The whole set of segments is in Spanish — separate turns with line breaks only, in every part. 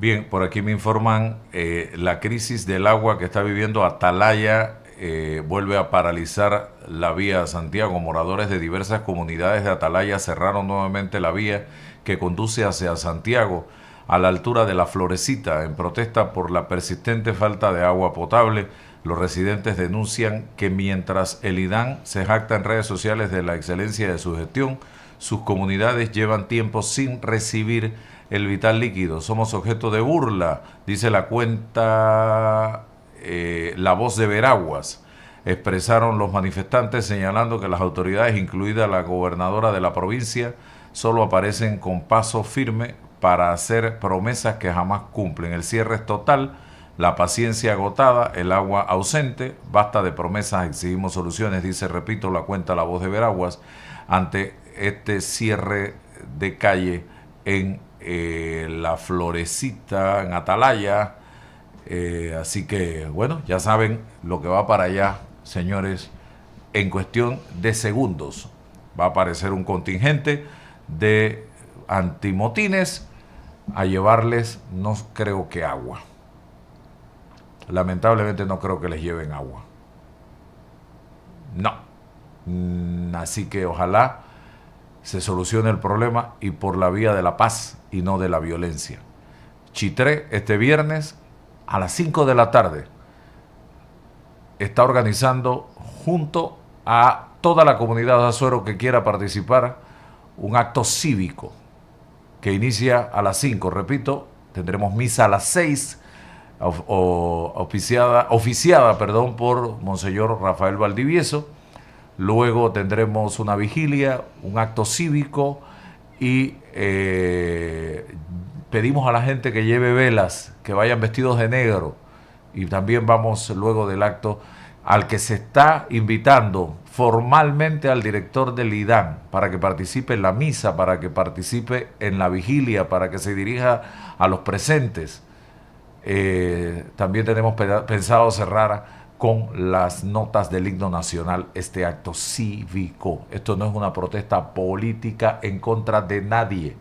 Bien, por aquí me informan la crisis del agua que está viviendo Atalaya vuelve a paralizar la vía a Santiago. Moradores de diversas comunidades de Atalaya cerraron nuevamente la vía que conduce hacia Santiago a la altura de La Florecita en protesta por la persistente falta de agua potable. Los residentes denuncian que mientras el IDAN se jacta en redes sociales de la excelencia de su gestión, sus comunidades llevan tiempo sin recibir el vital líquido. Somos objeto de burla, dice la cuenta La Voz de Veraguas. Expresaron los manifestantes señalando que las autoridades, incluida la gobernadora de la provincia, solo aparecen con paso firme para hacer promesas que jamás cumplen. El cierre es total, la paciencia agotada, el agua ausente, basta de promesas, exigimos soluciones, dice, repito, la cuenta La Voz de Veraguas, ante este cierre de calle en La Florecita, en Atalaya. Así que, bueno, ya saben lo que va para allá, señores. En cuestión de segundos va a aparecer un contingente de antimotines a llevarles, no creo que agua. Lamentablemente no creo que les lleven agua. No. Así que ojalá se solucione el problema y por la vía de la paz y no de la violencia. Chitré este viernes a las 5 de la tarde está organizando junto a toda la comunidad de Azuero que quiera participar un acto cívico que inicia a las 5. Repito, tendremos misa a las 6 oficiada por Monseñor Rafael Valdivieso. Luego tendremos una vigilia, un acto cívico y pedimos a la gente que lleve velas, que vayan vestidos de negro. Y también vamos luego del acto al que se está invitando formalmente al director del IDAN para que participe en la misa, para que participe en la vigilia, para que se dirija a los presentes. También tenemos pensado cerrar con las notas del himno nacional este acto cívico. Esto no es una protesta política en contra de nadie.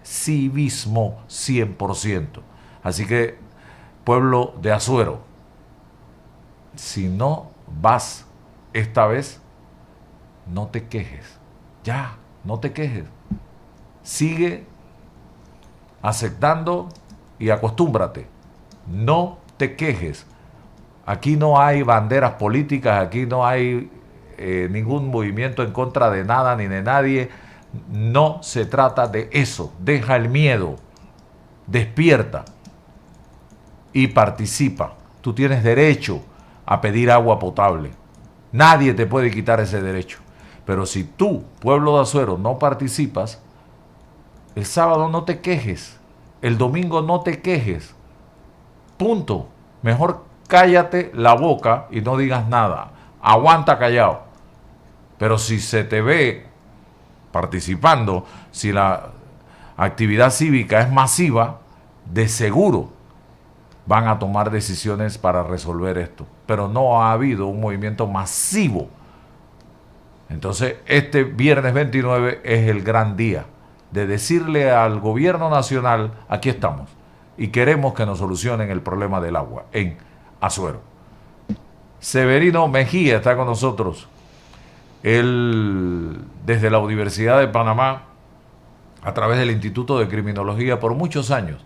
Civismo 100%. Así que, pueblo de Azuero, si no vas esta vez, no te quejes. Ya, no te quejes. Sigue aceptando y acostúmbrate. No te quejes. Aquí no hay banderas políticas, aquí no hay ningún movimiento en contra de nada ni de nadie. No se trata de eso. Deja el miedo, despierta y participa. Tú tienes derecho a pedir agua potable. Nadie te puede quitar ese derecho. Pero si tú, pueblo de Azuero, no participas, el sábado no te quejes, el domingo no te quejes. Punto. Mejor cállate la boca y no digas nada. Aguanta callado. Pero si se te ve participando, si la actividad cívica es masiva, de seguro van a tomar decisiones para resolver esto. Pero no ha habido un movimiento masivo. Entonces, este viernes 29 es el gran día de decirle al gobierno nacional, aquí estamos, y queremos que nos solucionen el problema del agua en Azuero. Severino Mejía está con nosotros. Él, desde la Universidad de Panamá, a través del Instituto de Criminología, por muchos años,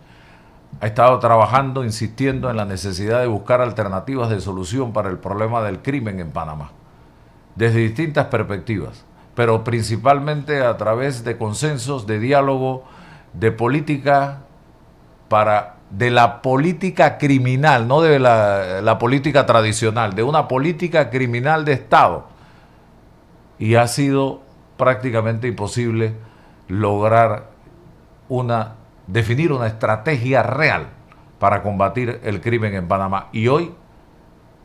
ha estado trabajando, insistiendo en la necesidad de buscar alternativas de solución para el problema del crimen en Panamá, desde distintas perspectivas, pero principalmente a través de consensos, de diálogo, de política de la política criminal, no de la política tradicional, de una política criminal de Estado. Y ha sido prácticamente imposible lograr definir una estrategia real para combatir el crimen en Panamá. Y hoy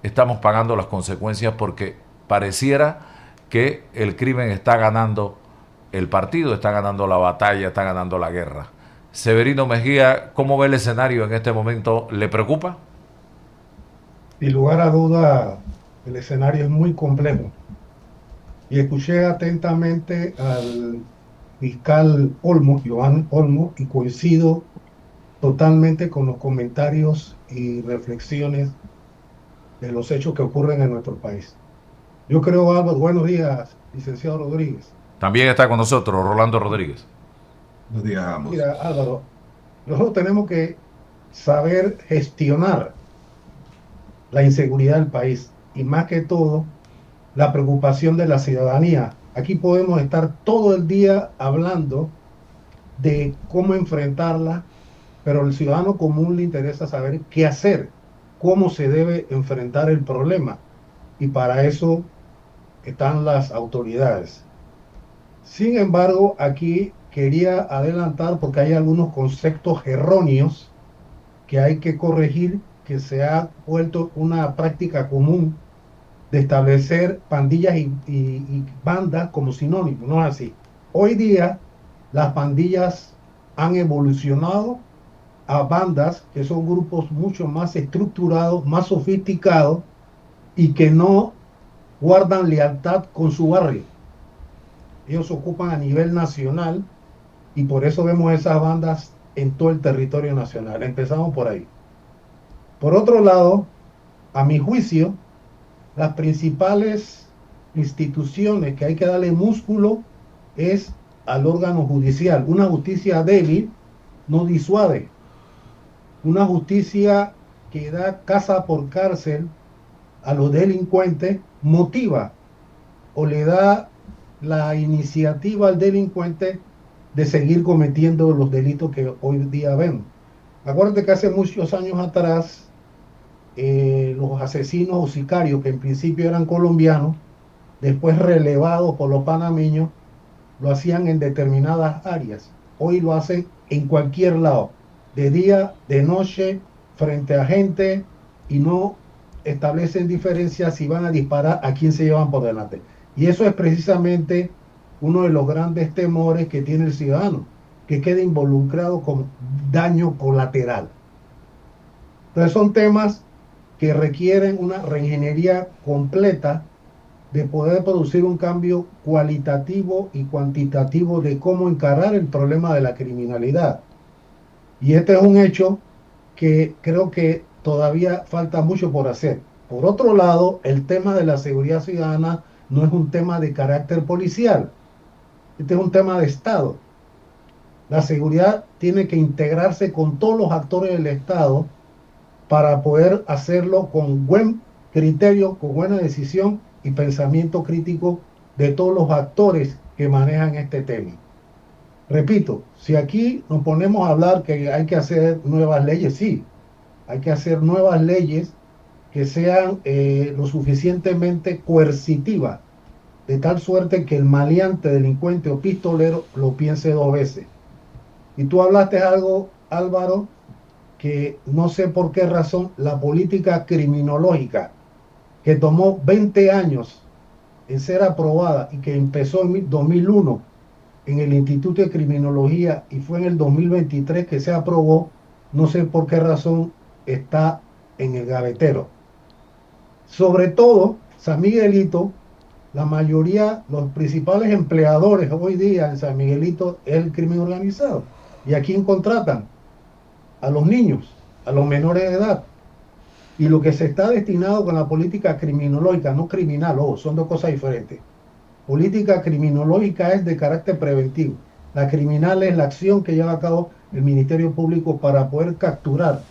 estamos pagando las consecuencias porque pareciera que el crimen está ganando el partido, está ganando la batalla, está ganando la guerra. Severino Mejía, ¿cómo ve el escenario en este momento? ¿Le preocupa?
Sin lugar a duda, el escenario es muy complejo. Y escuché atentamente al fiscal Olmos, Joan Olmos, y coincido totalmente con los comentarios y reflexiones de los hechos que ocurren en nuestro país. Yo creo, Álvaro, buenos días, licenciado Rodríguez.
También está con nosotros Rolando Rodríguez.
Buenos días a ambos.
Mira, Álvaro, nosotros tenemos que saber gestionar la inseguridad del país y más que todo la preocupación de la ciudadanía. Aquí podemos estar todo el día hablando de cómo enfrentarla, pero al ciudadano común le interesa saber qué hacer, cómo se debe enfrentar el problema. Y para eso están las autoridades. Sin embargo, aquí quería adelantar porque hay algunos conceptos erróneos que hay que corregir, que se ha vuelto una práctica común de establecer pandillas y bandas como sinónimos. No es así. Hoy día las pandillas han evolucionado a bandas que son grupos mucho más estructurados, más sofisticados y que no guardan lealtad con su barrio. Ellos se ocupan a nivel nacional y por eso vemos esas bandas en todo el territorio nacional. Empezamos por ahí. Por otro lado, a mi juicio, las principales instituciones que hay que darle músculo es al órgano judicial. Una justicia débil no disuade. Una justicia que da casa por cárcel a los delincuentes motiva o le da la iniciativa al delincuente de seguir cometiendo los delitos que hoy día vemos. Acuérdate que hace muchos años atrás los asesinos o sicarios, que en principio eran colombianos, después relevados por los panameños, lo hacían en determinadas áreas. Hoy lo hacen en cualquier lado, de día, de noche, frente a gente, y no establecen diferencias si van a disparar a quién se llevan por delante. Y eso es precisamente uno de los grandes temores que tiene el ciudadano, que quede involucrado con daño colateral. Entonces son temas que requieren una reingeniería completa de poder producir un cambio cualitativo y cuantitativo de cómo encarar el problema de la criminalidad. Y este es un hecho que creo que todavía falta mucho por hacer. Por otro lado, el tema de la seguridad ciudadana no es un tema de carácter policial. Este es un tema de Estado. La seguridad tiene que integrarse con todos los actores del Estado para poder hacerlo con buen criterio, con buena decisión y pensamiento crítico de todos los actores que manejan este tema. Repito, si aquí nos ponemos a hablar que hay que hacer nuevas leyes, sí, hay que hacer nuevas leyes que sean lo suficientemente coercitivas, de tal suerte que el maleante, delincuente o pistolero lo piense dos veces. Y tú hablaste algo, Álvaro, que no sé por qué razón la política criminológica, que tomó 20 años en ser aprobada y que empezó en 2001 en el Instituto de Criminología y fue en el 2023 que se aprobó, no sé por qué razón está en el gavetero. Sobre todo, San Miguelito, la mayoría, los principales empleadores hoy día en San Miguelito es el crimen organizado. ¿Y a quién contratan? A los niños, a los menores de edad. Y lo que se está destinado con la política criminológica, no criminal, son dos cosas diferentes. Política criminológica es de carácter preventivo. La criminal es la acción que lleva a cabo el Ministerio Público para poder capturar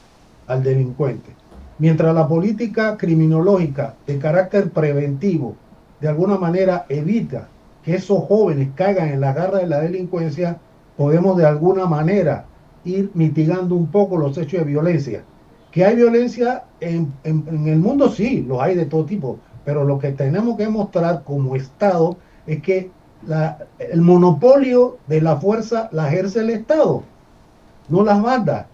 al delincuente. Mientras la política criminológica de carácter preventivo de alguna manera evita que esos jóvenes caigan en la garra de la delincuencia, podemos de alguna manera ir mitigando un poco los hechos de violencia. Que hay violencia en el mundo, sí, los hay de todo tipo, pero lo que tenemos que mostrar como Estado es que el monopolio de la fuerza la ejerce el Estado, no las bandas.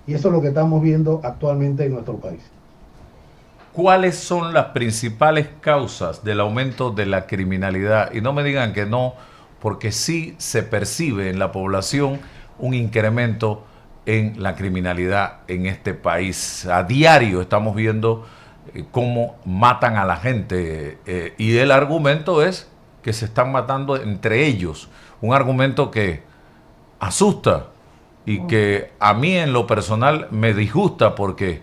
Y eso es lo que estamos viendo actualmente en nuestro país.
¿Cuáles son las principales causas del aumento de la criminalidad? Y no me digan que no, porque sí se percibe en la población un incremento en la criminalidad en este país. A diario estamos viendo cómo matan a la gente y el argumento es que se están matando entre ellos. Un argumento que asusta y que a mí en lo personal me disgusta porque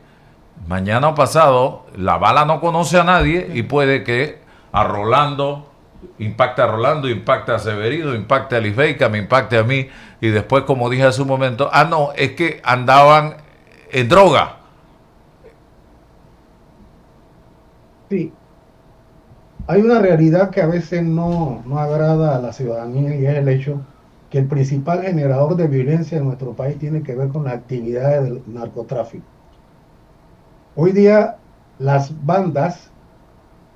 mañana o pasado la bala no conoce a nadie y puede que a Rolando impacte a Rolando, impacte a Severino, impacte a Lisbeica, me impacte a mí y después, como dije hace un momento, no, es que andaban en droga.
Sí, hay una realidad que a veces no agrada a la ciudadanía y es el hecho que el principal generador de violencia en nuestro país tiene que ver con las actividades del narcotráfico. Hoy día las bandas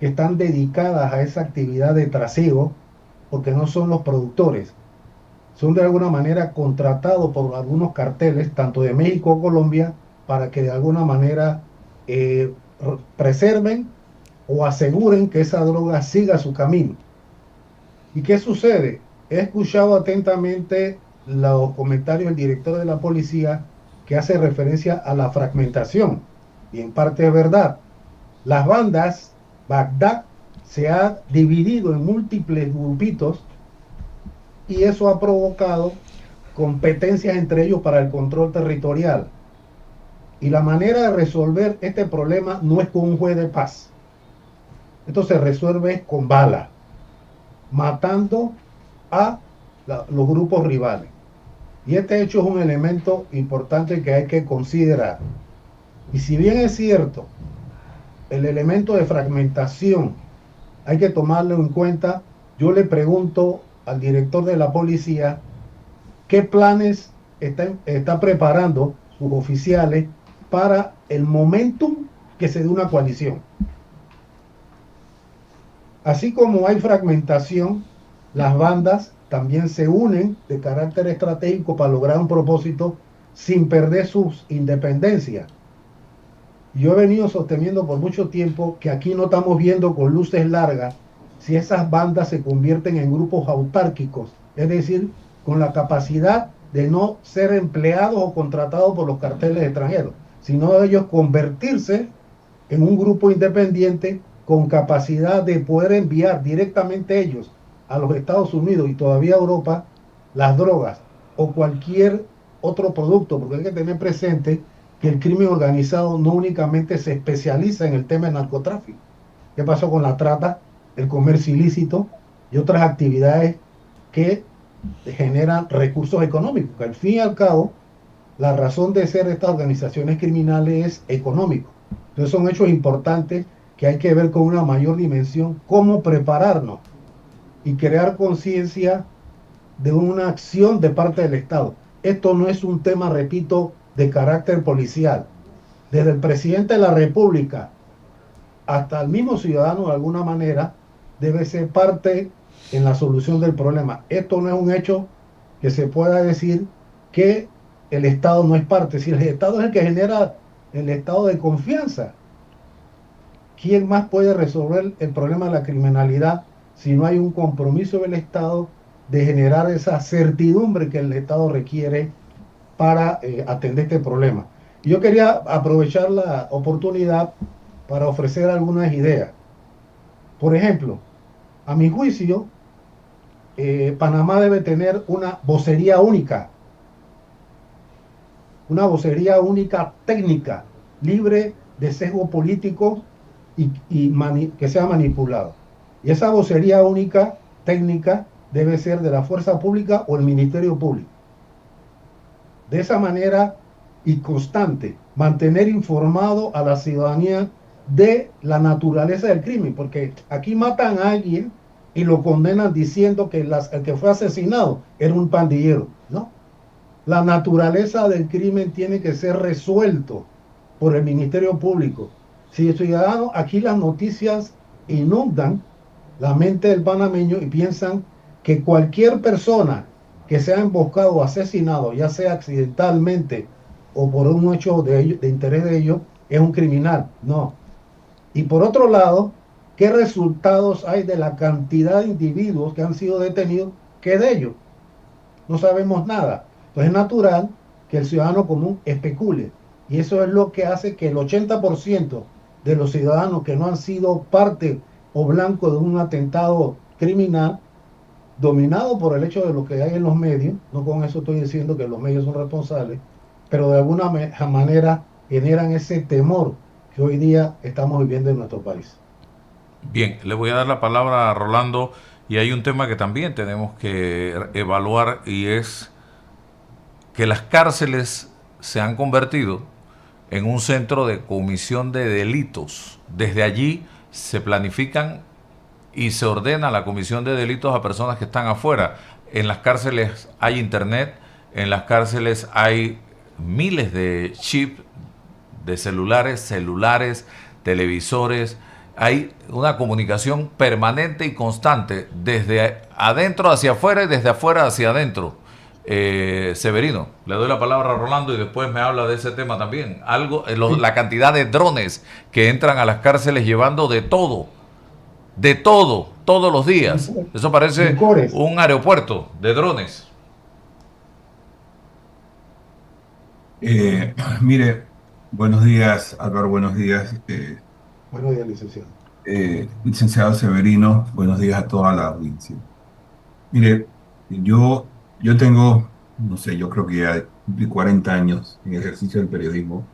que están dedicadas a esa actividad de trasiego, porque no son los productores, son de alguna manera contratados por algunos carteles, tanto de México o Colombia, para que de alguna manera preserven o aseguren que esa droga siga su camino. ¿Y qué sucede? He escuchado atentamente los comentarios del director de la policía que hace referencia a la fragmentación, y en parte es verdad. Las bandas, Bagdad se ha dividido en múltiples grupitos y eso ha provocado competencias entre ellos para el control territorial. Y la manera de resolver este problema no es con un juez de paz. Esto se resuelve con bala, matando a los grupos rivales. Y este hecho es un elemento importante que hay que considerar. Y si bien es cierto, el elemento de fragmentación hay que tomarlo en cuenta, yo le pregunto al director de la policía qué planes está preparando sus oficiales para el momentum que se dé una coalición. Así como hay fragmentación, las bandas también se unen de carácter estratégico para lograr un propósito sin perder sus independencias. Yo he venido sosteniendo por mucho tiempo que aquí no estamos viendo con luces largas si esas bandas se convierten en grupos autárquicos, es decir, con la capacidad de no ser empleados o contratados por los carteles extranjeros, sino de ellos convertirse en un grupo independiente con capacidad de poder enviar directamente ellos a los Estados Unidos y todavía a Europa las drogas o cualquier otro producto, porque hay que tener presente que el crimen organizado no únicamente se especializa en el tema del narcotráfico. ¿Qué pasó con la trata, el comercio ilícito y otras actividades que generan recursos económicos? Que al fin y al cabo, la razón de ser de estas organizaciones criminales es económico. Entonces son hechos importantes que hay que ver con una mayor dimensión cómo prepararnos y crear conciencia de una acción de parte del Estado. Esto no es un tema, repito, de carácter policial. Desde el presidente de la República hasta el mismo ciudadano, de alguna manera, debe ser parte en la solución del problema. Esto no es un hecho que se pueda decir que el Estado no es parte. Si el Estado es el que genera el estado de confianza, ¿quién más puede resolver el problema de la criminalidad si no hay un compromiso del Estado de generar esa certidumbre que el Estado requiere para atender este problema? Yo quería aprovechar la oportunidad para ofrecer algunas ideas. Por ejemplo, a mi juicio, Panamá debe tener una vocería única técnica, libre de sesgo político y que sea manipulado. Y esa vocería única técnica debe ser de la fuerza pública o el Ministerio Público. De esa manera y constante, mantener informado a la ciudadanía de la naturaleza del crimen, porque aquí matan a alguien y lo condenan diciendo que el que fue asesinado era un pandillero. No, la naturaleza del crimen tiene que ser resuelto por el Ministerio Público. Si el ciudadano, aquí las noticias inundan la mente del panameño y piensan que cualquier persona que sea emboscado o asesinado, ya sea accidentalmente o por un hecho de interés de ellos, es un criminal. No. Y por otro lado, ¿qué resultados hay de la cantidad de individuos que han sido detenidos? ¿Qué de ellos? No sabemos nada. Entonces es natural que el ciudadano común especule. Y eso es lo que hace que el 80% de los ciudadanos que no han sido parte o blanco de un atentado criminal dominado por el hecho de lo que hay en los medios. No con eso estoy diciendo que los medios son responsables, pero de alguna manera generan ese temor que hoy día estamos viviendo en nuestro país.
Bien, le voy a dar la palabra a Rolando y hay un tema que también tenemos que evaluar y es que las cárceles se han convertido en un centro de comisión de delitos. Desde allí se planifican y se ordena la comisión de delitos a personas que están afuera. En las cárceles hay internet, en las cárceles hay miles de chips de celulares, televisores. Hay una comunicación permanente y constante desde adentro hacia afuera y desde afuera hacia adentro. Severino, le doy la palabra a Rolando y después me habla de ese tema también. La cantidad de drones que entran a las cárceles llevando de todo, todos los días. Eso parece un aeropuerto de drones.
Mire, buenos días, Álvaro, buenos días.
Buenos días, licenciado.
Licenciado Severino, buenos días a toda la audiencia. Mire, yo tengo, no sé, yo creo que ya cumplí 40 años en ejercicio del periodismo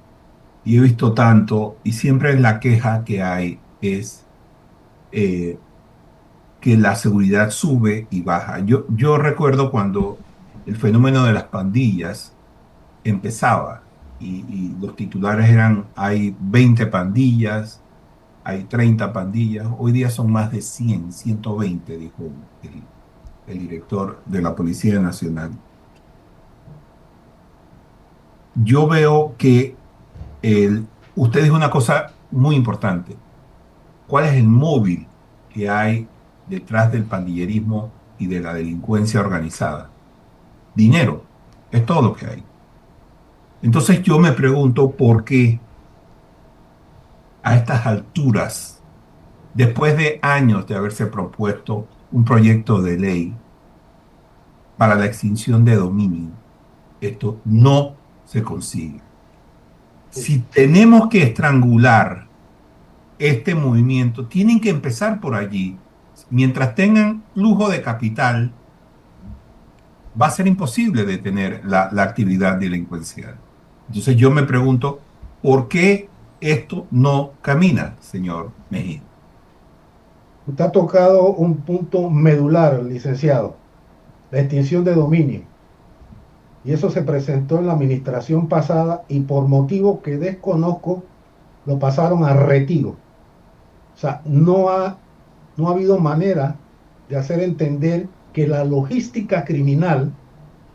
y he visto tanto, y siempre la queja que hay es que la seguridad sube y baja. Yo recuerdo cuando el fenómeno de las pandillas empezaba y los titulares eran: hay 20 pandillas, hay 30 pandillas. Hoy día son más de 100, 120, dijo el director de la Policía Nacional. Yo veo que usted dijo una cosa muy importante. ¿Cuál es el móvil que hay detrás del pandillerismo y de la delincuencia organizada? Dinero, es todo lo que hay. Entonces yo me pregunto por qué a estas alturas, después de años de haberse propuesto un proyecto de ley para la extinción de dominio, esto no se consigue. Si tenemos que estrangular este movimiento, tienen que empezar por allí. Mientras tengan flujo de capital, va a ser imposible detener la actividad delincuencial. Entonces yo me pregunto, ¿por qué esto no camina, señor Mejía?
Usted ha tocado un punto medular, licenciado, la extinción de dominio. Y eso se presentó en la administración pasada y por motivo que desconozco, lo pasaron a retiro. O sea, no ha habido manera de hacer entender que la logística criminal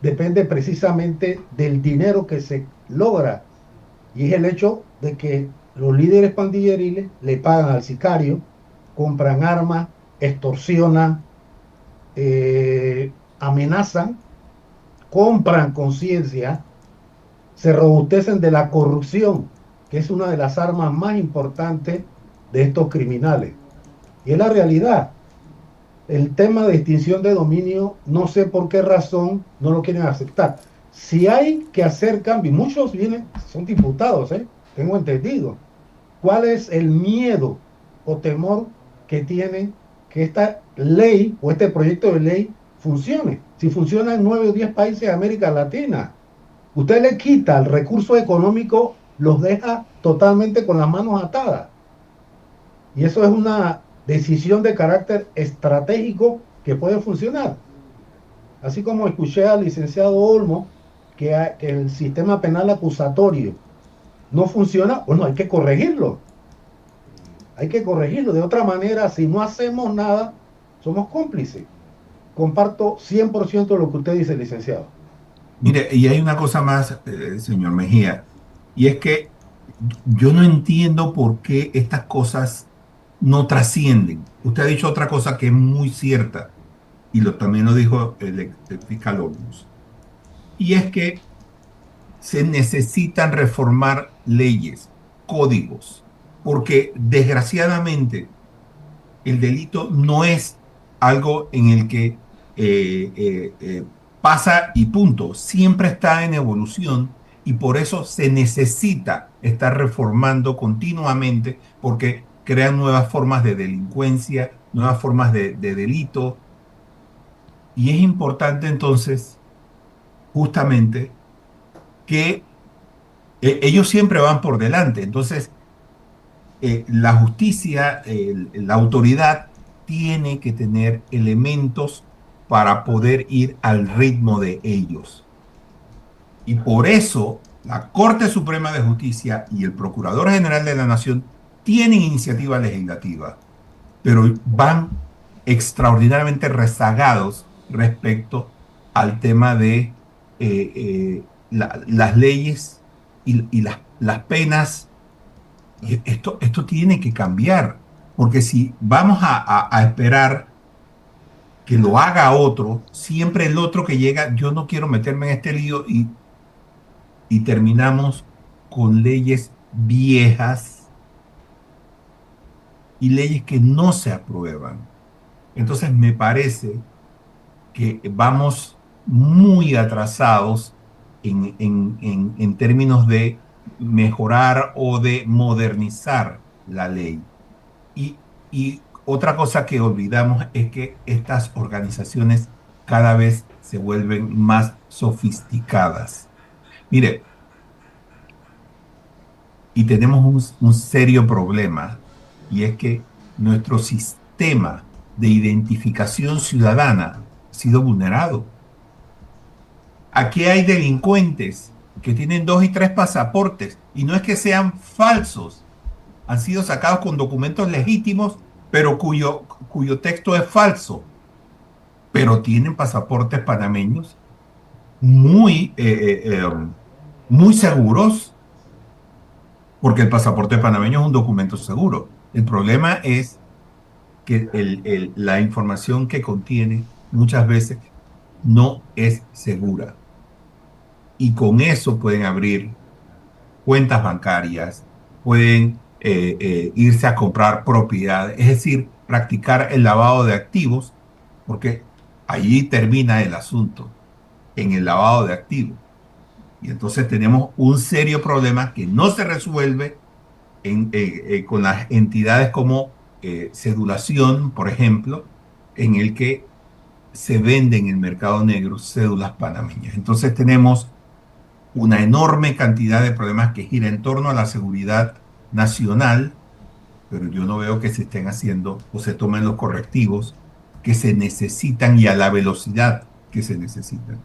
depende precisamente del dinero que se logra. Y es el hecho de que los líderes pandilleriles le pagan al sicario, compran armas, extorsionan, amenazan, compran conciencia, se robustecen de la corrupción, que es una de las armas más importantes de estos criminales. Y es la realidad. El tema de extinción de dominio, no sé por qué razón no lo quieren aceptar. Si hay que hacer cambios, muchos son diputados, tengo entendido. ¿Cuál es el miedo o temor que tienen que esta ley o este proyecto de ley funcione? Si funciona en 9 o 10 países de América Latina, usted le quita el recurso económico, los deja totalmente con las manos atadas. Y eso es una decisión de carácter estratégico que puede funcionar. Así como escuché al licenciado Olmo que el sistema penal acusatorio no funciona, bueno, hay que corregirlo. Hay que corregirlo. De otra manera, si no hacemos nada, somos cómplices. Comparto 100% lo que usted dice, licenciado.
Mire, y hay una cosa más, señor Mejía, y es que yo no entiendo por qué estas cosas no trascienden. Usted ha dicho otra cosa que es muy cierta, y también lo dijo el fiscal Olmos, y es que se necesitan reformar leyes, códigos, porque desgraciadamente el delito no es algo en el que pasa y punto, siempre está en evolución y por eso se necesita estar reformando continuamente porque crean nuevas formas de delincuencia, nuevas formas de delito. Y es importante entonces, justamente, que ellos siempre van por delante. Entonces, la justicia, la autoridad, tiene que tener elementos para poder ir al ritmo de ellos. Y por eso la Corte Suprema de Justicia y el Procurador General de la Nación tienen iniciativa legislativa, pero van extraordinariamente rezagados respecto al tema de las leyes y las penas. Y esto tiene que cambiar, porque si vamos a esperar que lo haga otro, siempre el otro que llega, yo no quiero meterme en este lío y terminamos con leyes viejas y leyes que no se aprueban. Entonces me parece que vamos muy atrasados en términos de mejorar o de modernizar la ley. Y otra cosa que olvidamos es que estas organizaciones cada vez se vuelven más sofisticadas. Mire, y tenemos un serio problema, y es que nuestro sistema de identificación ciudadana ha sido vulnerado. Aquí hay delincuentes que tienen 2 y 3 pasaportes, y no es que sean falsos, han sido sacados con documentos legítimos, pero cuyo texto es falso, pero tienen pasaportes panameños muy, muy seguros, porque el pasaporte panameño es un documento seguro. El problema es que la información que contiene muchas veces no es segura. Y con eso pueden abrir cuentas bancarias, pueden irse a comprar propiedades, es decir, practicar el lavado de activos, porque allí termina el asunto, en el lavado de activos. Y entonces tenemos un serio problema que no se resuelve con las entidades como Cedulación, por ejemplo, en el que se venden en el mercado negro cédulas panameñas. Entonces tenemos una enorme cantidad de problemas que gira en torno a la seguridad nacional, pero yo no veo que se estén haciendo o se tomen los correctivos que se necesitan y a la velocidad que se necesitan.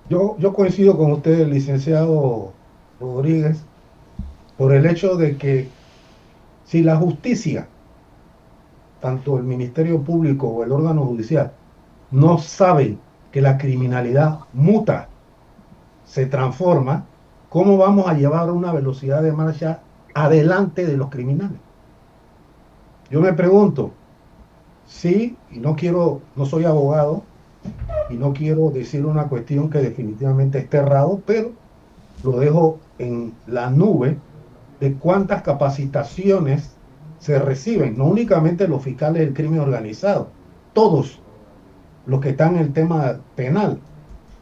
Yo coincido con usted, licenciado Rodríguez, por el hecho de que si la justicia, tanto el Ministerio Público o el órgano judicial, no saben que la criminalidad muta, se transforma, ¿cómo vamos a llevar una velocidad de marcha adelante de los criminales? Yo me pregunto, sí, y no soy abogado, y no quiero decir una cuestión que definitivamente esté errado, pero lo dejo en la nube de cuántas capacitaciones se reciben, no únicamente los fiscales del crimen organizado, todos los que están en el tema penal,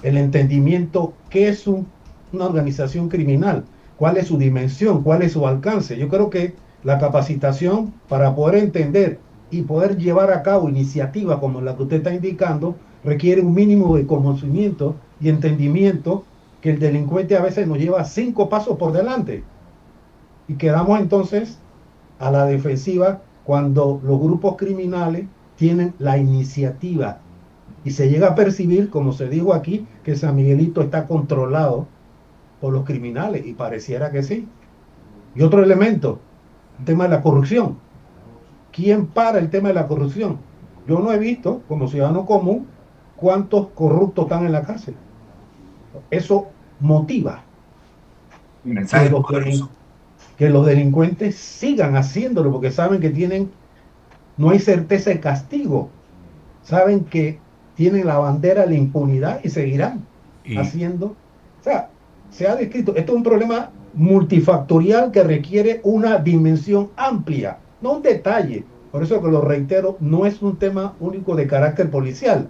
el entendimiento qué es una organización criminal, cuál es su dimensión, cuál es su alcance. Yo creo que la capacitación para poder entender y poder llevar a cabo iniciativas como la que usted está indicando requiere un mínimo de conocimiento y entendimiento que el delincuente a veces nos lleva 5 pasos por delante y quedamos entonces a la defensiva cuando los grupos criminales tienen la iniciativa y se llega a percibir, como se dijo aquí, que San Miguelito está controlado por los criminales y pareciera que sí. Y otro elemento, el tema de la corrupción. ¿Quién para el tema de la corrupción? Yo no he visto, como ciudadano común, cuántos corruptos están en la cárcel. Eso motiva que los delincuentes sigan haciéndolo porque saben que no hay certeza de castigo. Saben que tienen la bandera de la impunidad y seguirán haciendo. O sea, se ha descrito, esto es un problema multifactorial que requiere una dimensión amplia, no un detalle. Por eso que lo reitero, no es un tema único de carácter policial.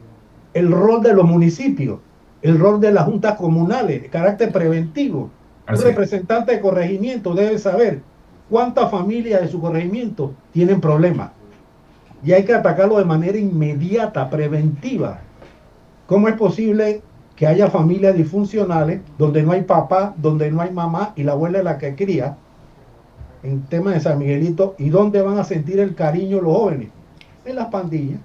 El rol de los municipios, el rol de las juntas comunales, de carácter preventivo. Un representante de corregimiento debe saber cuántas familias de su corregimiento tienen problemas. y hay que atacarlo de manera inmediata, preventiva. ¿Cómo es posible que haya familias disfuncionales donde no hay papá, donde no hay mamá y la abuela es la que cría en tema de San Miguelito? ¿Y dónde van a sentir el cariño los jóvenes? En las pandillas.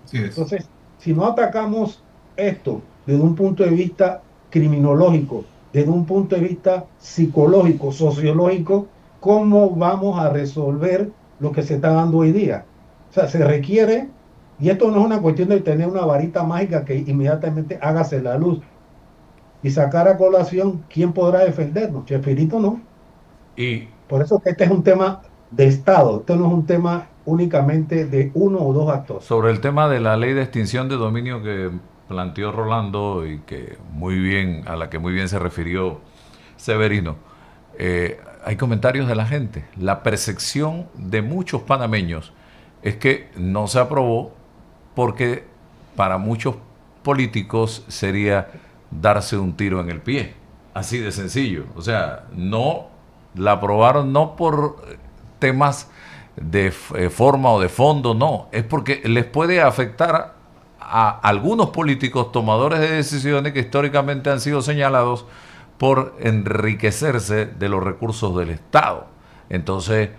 Sí es.
Entonces, si no atacamos esto desde un punto de vista criminológico, desde un punto de vista psicológico, sociológico, ¿cómo vamos a resolver lo que se está dando hoy día? O sea, se requiere, y esto no es una cuestión de tener una varita mágica que inmediatamente hágase la luz y sacar a colación quién podrá defendernos. Chespirito no.
Y
Por eso que este es un tema de Estado, esto no es un tema únicamente de uno o dos actores.
sobre el tema de la ley de extinción de dominio que planteó Rolando y que muy bien, a la que muy bien se refirió Severino, hay comentarios de la gente. La percepción de muchos panameños es que no se aprobó porque para muchos políticos sería darse un tiro en el pie. Así de sencillo. O sea, no la aprobaron no por temas de forma o de fondo, no. Es porque les puede afectar a algunos políticos tomadores de decisiones que históricamente han sido señalados por enriquecerse de los recursos del Estado. Entonces,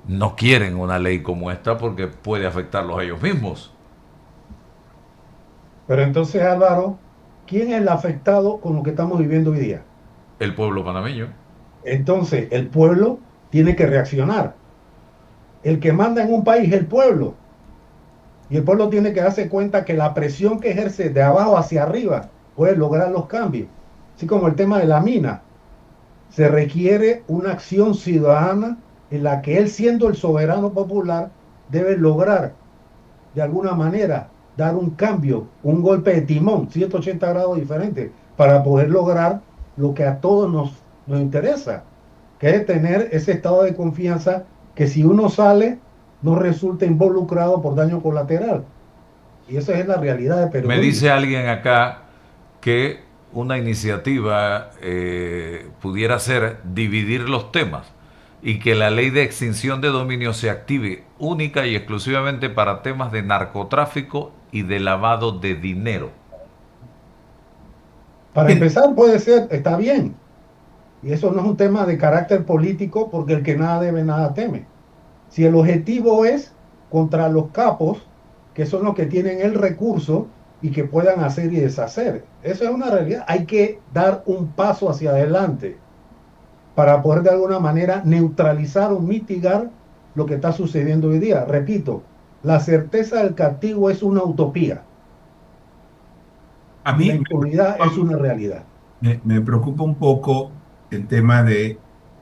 no quieren una ley como esta porque puede afectarlos a ellos mismos.
Pero entonces, Álvaro, ¿quién es el afectado con lo que estamos viviendo hoy día?
El pueblo panameño.
Entonces, el pueblo tiene que reaccionar. El que manda en un país es el pueblo. Y el pueblo tiene que darse cuenta que la presión que ejerce de abajo hacia arriba puede lograr los cambios. Así como el tema de la mina. Se requiere una acción ciudadana en la que él, siendo el soberano popular, debe lograr de alguna manera dar un cambio, un golpe de timón, 180 grados diferente, para poder lograr lo que a todos nos interesa, que es tener ese estado de confianza que si uno sale no resulta involucrado por daño colateral. Y esa es la realidad de
Me
periodismo.
dice alguien acá que una iniciativa pudiera ser dividir los temas y que la ley de extinción de dominio se active única y exclusivamente para temas de narcotráfico y de lavado de dinero.
Para empezar, puede ser, está bien. Y eso no es un tema de carácter político porque el que nada debe, nada teme. Si el objetivo es contra los capos, que son los que tienen el recurso y que puedan hacer y deshacer, eso es una realidad. Hay que dar un paso hacia adelante para poder de alguna manera neutralizar o mitigar lo que está sucediendo hoy día. Repito, la certeza del castigo es una utopía
A
y la
mí
impunidad es una realidad.
me preocupa un poco el tema de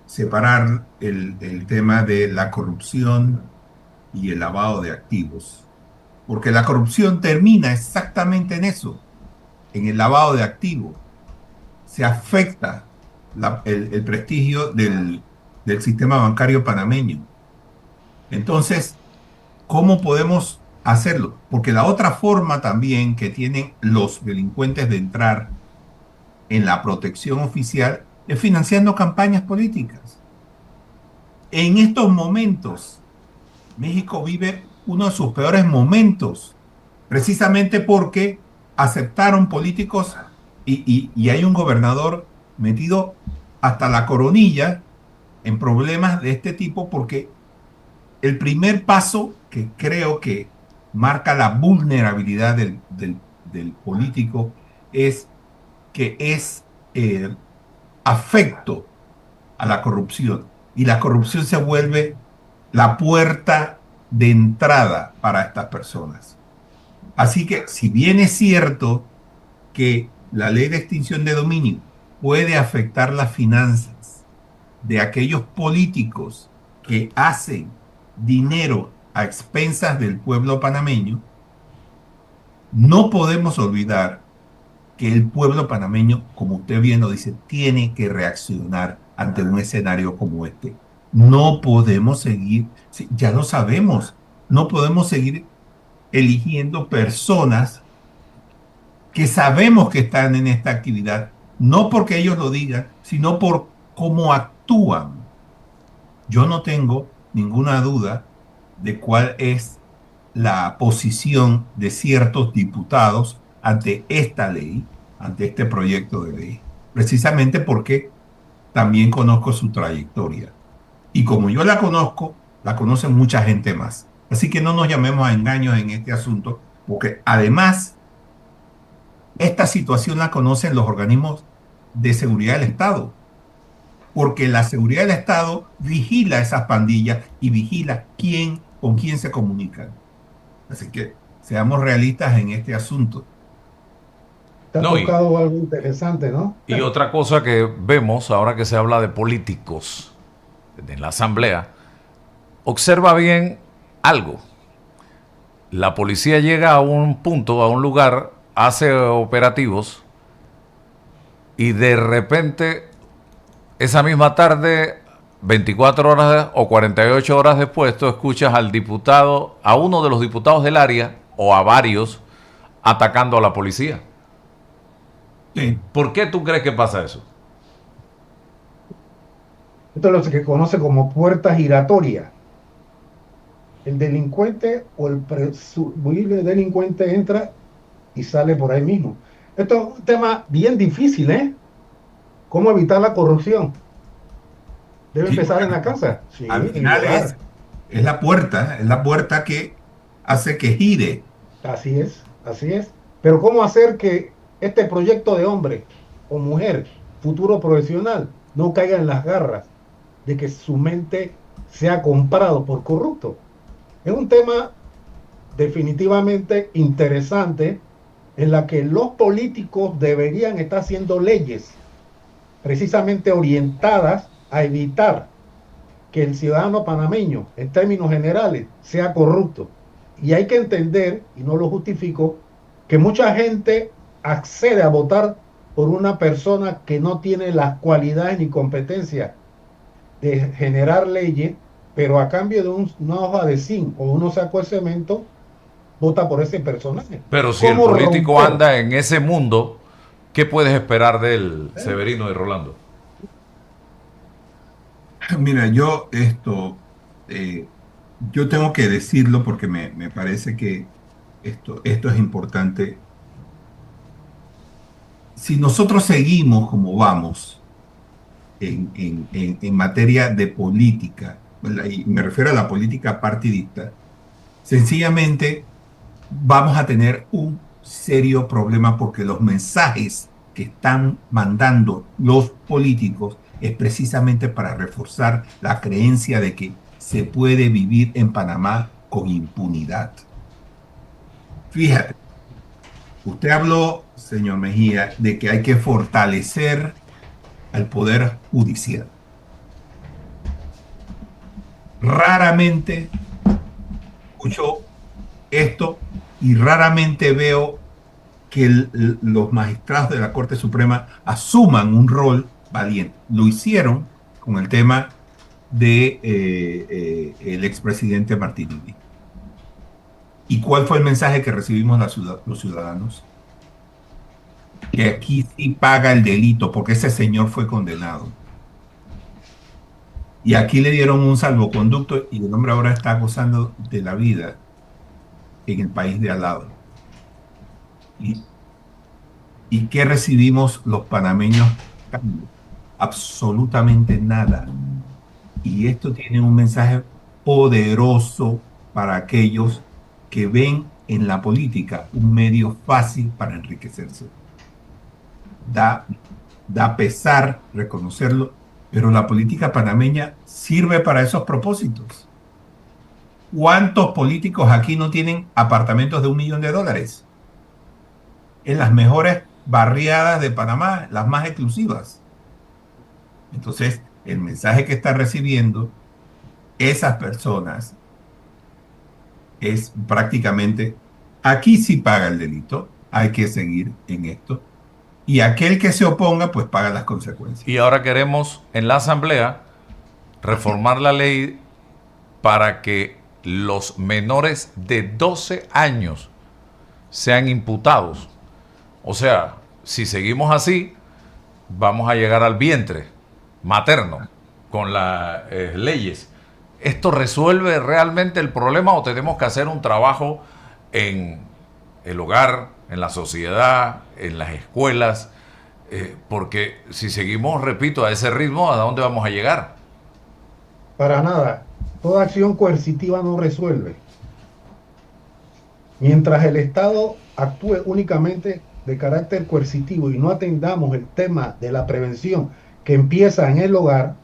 separar el tema de la corrupción y el lavado de activos, porque la corrupción termina exactamente en eso, en el lavado de activos. Se afecta el prestigio del sistema bancario panameño. Entonces, ¿cómo podemos hacerlo? Porque la otra forma también que tienen los delincuentes de entrar en la protección oficial es financiando campañas políticas. En estos momentos, México vive uno de sus peores momentos, precisamente porque aceptaron políticos y hay un gobernador metido hasta la coronilla en problemas de este tipo, porque el primer paso que creo que marca la vulnerabilidad del político es que es afecto a la corrupción, y la corrupción se vuelve la puerta de entrada para estas personas. Así que, si bien es cierto que la ley de extinción de dominio puede afectar las finanzas de aquellos políticos que hacen dinero a expensas del pueblo panameño, no podemos olvidar que el pueblo panameño, como usted bien lo dice, tiene que reaccionar ante un escenario como este. No podemos seguir, ya lo sabemos, no podemos seguir eligiendo personas que sabemos que están en esta actividad, no porque ellos lo digan, sino por cómo actúan. Yo no tengo ninguna duda de cuál es la posición de ciertos diputados ante esta ley, ante este proyecto de ley, precisamente porque también conozco su trayectoria. Y como yo la conozco, la conoce mucha gente más. Así que no nos llamemos a engaños en este asunto, porque además esta situación la conocen los organismos de seguridad del Estado, porque la seguridad del Estado vigila esas pandillas y vigila con quién se comunican. Así que seamos realistas en este asunto.
Te ha
No,
tocado algo interesante, ¿no?
y otra cosa que vemos ahora que se habla de políticos en la asamblea, observa bien algo. La policía llega a un punto, a un lugar, hace operativos y de repente esa misma tarde, 24 horas o 48 horas después, tú escuchas al diputado, a uno de los diputados del área o a varios atacando a la policía.
Sí.
¿Por qué tú crees que pasa eso?
Esto es lo que se conoce como puerta giratoria. El delincuente o el presumible delincuente entra y sale por ahí mismo. Esto es un tema bien difícil, ¿eh? ¿Cómo evitar la corrupción? Debe
Sí,
empezar en la casa. Sí,
al
en el
final
hogar.
es la puerta que hace que gire.
Así es, así es. Pero ¿cómo hacer que este proyecto de hombre o mujer, futuro profesional, no caiga en las garras de que su mente sea comprado por corrupto? Es un tema definitivamente interesante en la que los políticos deberían estar haciendo leyes precisamente orientadas a evitar que el ciudadano panameño, en términos generales, sea corrupto. Y hay que entender, y no lo justifico, que mucha gente accede a votar por una persona que no tiene las cualidades ni competencias de generar leyes, pero a cambio de una hoja de zinc o unos sacos de cemento, vota por ese personaje.
Pero si el político anda en ese mundo, ¿qué puedes esperar de él, Severino y Rolando?
Mira, yo tengo que decirlo porque me parece que esto es importante. Si nosotros seguimos como vamos en materia de política, ¿verdad? Y me refiero a la política partidista, sencillamente vamos a tener un serio problema porque los mensajes que están mandando los políticos es precisamente para reforzar la creencia de que se puede vivir en Panamá con impunidad. Fíjate, usted habló, señor Mejía, de que hay que fortalecer al Poder Judicial. Raramente escucho esto y raramente veo que los magistrados de la Corte Suprema asuman un rol valiente. Lo hicieron con el tema de el expresidente Martinelli. ¿Y cuál fue el mensaje que recibimos los ciudadanos? Que aquí sí paga el delito porque ese señor fue condenado. Y aquí le dieron un salvoconducto y el hombre ahora está gozando de la vida en el país de al lado. ¿Y qué recibimos los panameños? Absolutamente nada. Y esto tiene un mensaje poderoso para aquellos que ven en la política un medio fácil para enriquecerse. Da pesar reconocerlo, pero la política panameña sirve para esos propósitos. ¿Cuántos políticos aquí no tienen apartamentos de $1 millón? En las mejores barriadas de Panamá, las más exclusivas. Entonces, el mensaje que están recibiendo esas personas es prácticamente, aquí sí paga el delito, hay que seguir en esto, y aquel que se oponga, pues paga las consecuencias.
Y ahora queremos en la Asamblea reformar la ley para que los menores de 12 años sean imputados. O sea, si seguimos así, vamos a llegar al vientre materno con las leyes ¿Esto resuelve realmente el problema o tenemos que hacer un trabajo en el hogar, en la sociedad, en las escuelas? Porque si seguimos, repito, a ese ritmo, ¿a dónde vamos a llegar?
Para nada. Toda acción coercitiva no resuelve. Mientras el Estado actúe únicamente de carácter coercitivo y no atendamos el tema de la prevención que empieza en el hogar,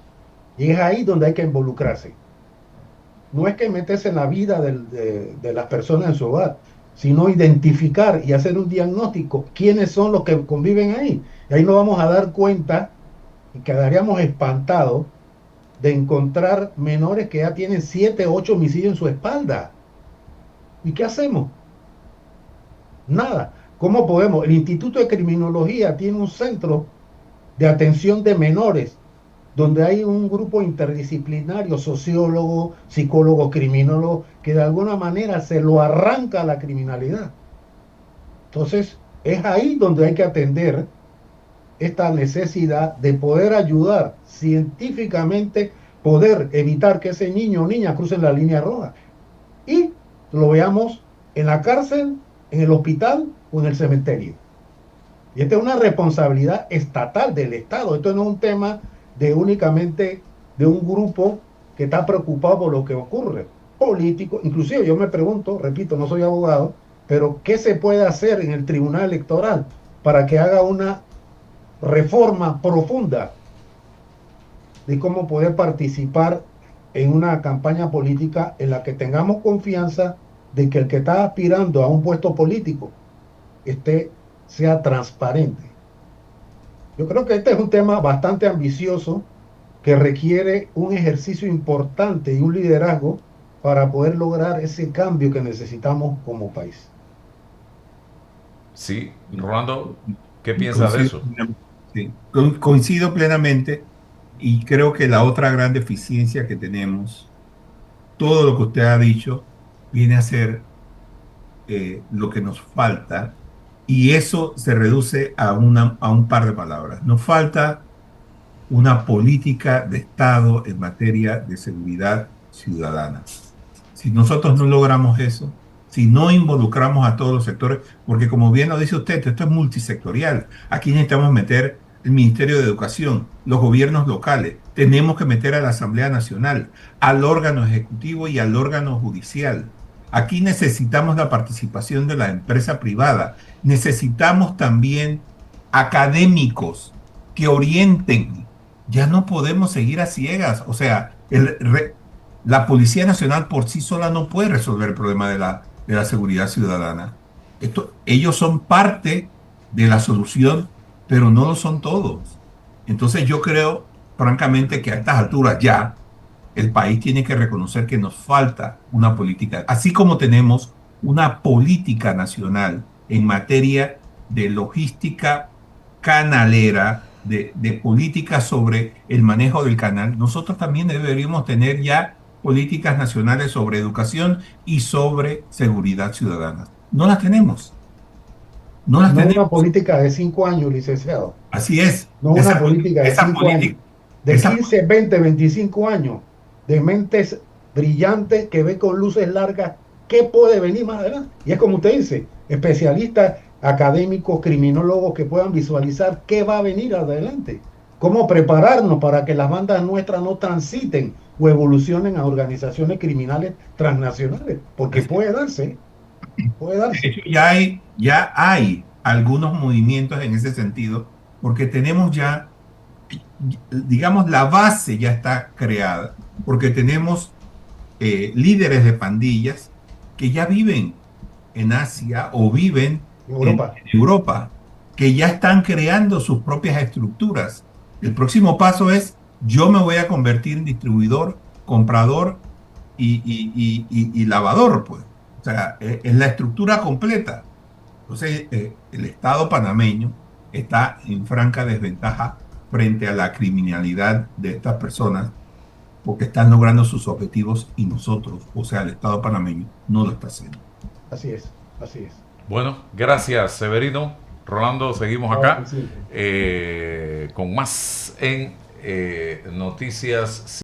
y es ahí donde hay que involucrarse. No es que meterse en la vida de las personas en su hogar, sino identificar y hacer un diagnóstico quiénes son los que conviven ahí. Y ahí nos vamos a dar cuenta y quedaríamos espantados de encontrar menores que ya tienen 7, 8 homicidios en su espalda. ¿Y qué hacemos? Nada. ¿Cómo podemos? El Instituto de Criminología tiene un centro de atención de menores, donde hay un grupo interdisciplinario, sociólogo, psicólogo, criminólogo, que de alguna manera se lo arranca a la criminalidad. Entonces, es ahí donde hay que atender esta necesidad de poder ayudar científicamente, poder evitar que ese niño o niña crucen la línea roja y lo veamos en la cárcel, en el hospital o en el cementerio. Y esta es una responsabilidad estatal del Estado. Esto no es un tema de únicamente de un grupo que está preocupado por lo que ocurre. Político, inclusive yo me pregunto, repito, no soy abogado, pero ¿qué se puede hacer en el Tribunal Electoral para que haga una reforma profunda de cómo poder participar en una campaña política en la que tengamos confianza de que el que está aspirando a un puesto político sea transparente? Yo creo que este es un tema bastante ambicioso que requiere un ejercicio importante y un liderazgo para poder lograr ese cambio que necesitamos como país.
Sí, Rolando, ¿qué piensas de eso?
Sí, coincido plenamente y creo que la otra gran deficiencia que tenemos, todo lo que usted ha dicho, viene a ser lo que nos falta y eso se reduce a un par de palabras. Nos falta una política de Estado en materia de seguridad ciudadana. Si nosotros no logramos eso, si no involucramos a todos los sectores, porque como bien lo dice usted, esto es multisectorial. Aquí necesitamos meter el Ministerio de Educación, los gobiernos locales, tenemos que meter a la Asamblea Nacional, al órgano ejecutivo y al órgano judicial. Aquí necesitamos la participación de la empresa privada. Necesitamos también académicos que orienten. Ya no podemos seguir a ciegas. O sea, la Policía Nacional por sí sola no puede resolver el problema de la seguridad ciudadana. Ellos son parte de la solución, pero no lo son todos. Entonces yo creo, francamente, que a estas alturas ya el país tiene que reconocer que nos falta una política, así como tenemos una política nacional en materia de logística canalera, de política sobre el manejo del canal. Nosotros también deberíamos tener ya políticas nacionales sobre educación y sobre seguridad ciudadana. No las tenemos. No las tenemos.
Una política de 5 años, licenciado.
Así es.
No una política de 5 años. De 15, 20, 25 años. De mentes brillantes que ve con luces largas qué puede venir más adelante. Y es como usted dice, especialistas, académicos, criminólogos que puedan visualizar qué va a venir adelante. Cómo prepararnos para que las bandas nuestras no transiten o evolucionen a organizaciones criminales transnacionales. Porque puede darse. Puede darse.
De hecho, ya hay algunos movimientos en ese sentido, porque tenemos ya, digamos, la base ya está creada, porque tenemos líderes de pandillas que ya viven en Asia o viven en Europa, que ya están creando sus propias estructuras. El próximo paso es, yo me voy a convertir en distribuidor, comprador y lavador, pues. O sea, es la estructura completa. Entonces, el Estado panameño está en franca desventaja frente a la criminalidad de estas personas porque están logrando sus objetivos y nosotros, o sea, el Estado panameño, no lo está haciendo.
Así es, así es.
Bueno, gracias, Severino. Rolando, seguimos acá con más en Noticias.